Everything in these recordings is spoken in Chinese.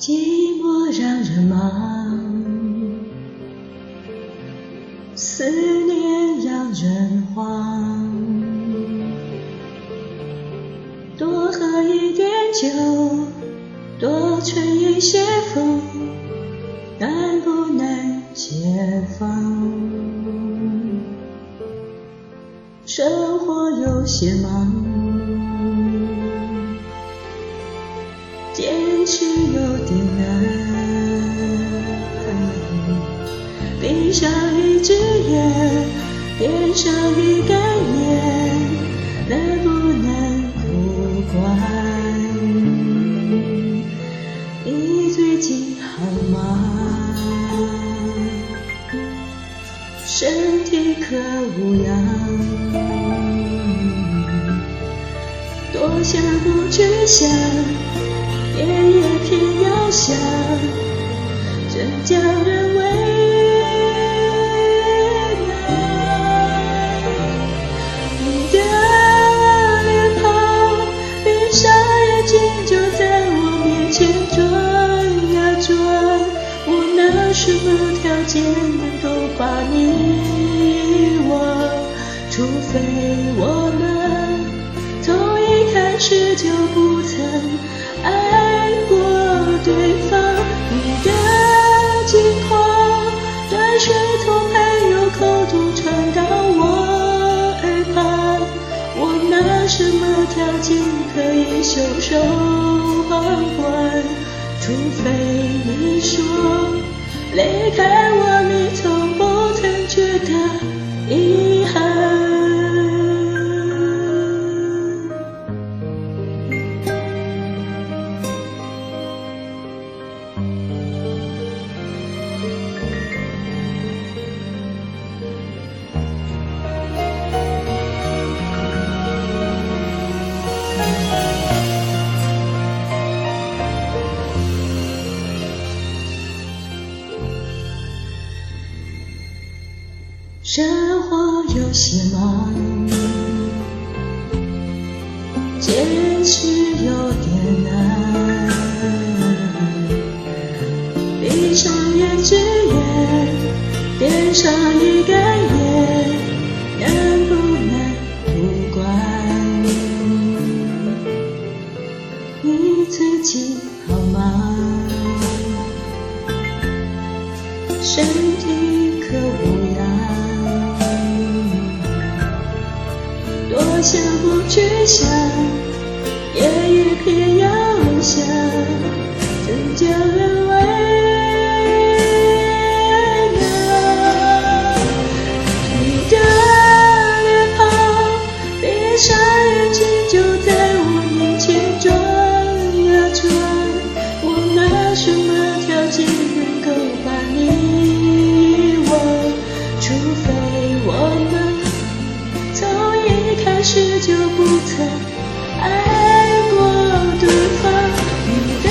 寂寞让人忙，思念让人慌。多喝一点酒，多吹一些风，难不难解放？生活有些忙，坚持有点难。闭上一只眼，点上一根烟，难不难不管。你最近好吗？身体可无恙？多想不去想，夜夜偏要想，真叫人为难。你的脸庞，闭上眼睛就在我面前转呀转，我拿什么条件能够把你遗忘？除非我们从一开始就不曾爱过对方。你的近况，断水从朋友口中传到我耳畔，我拿什么条件可以袖手旁观？除非你说离开我，你从不曾觉得遗憾。生活有些忙，坚持有点难。闭上眼只眼，点上一根烟，难不难不管。你最近好吗？身体可无恙？多想不去想，夜夜偏要想，真叫人为难。你的脸庞，闭上眼睛就在我面前转呀转，我拿什么条件能够把你遗忘？除非我们开始就不曾爱过对方。你的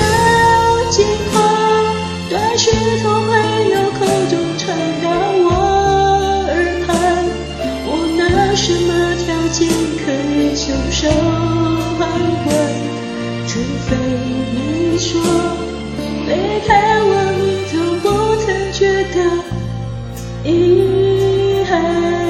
近况，断续从朋友口中传到我耳畔，我拿什么条件可以袖手旁观？除非你说离开我，你从不曾觉得遗憾。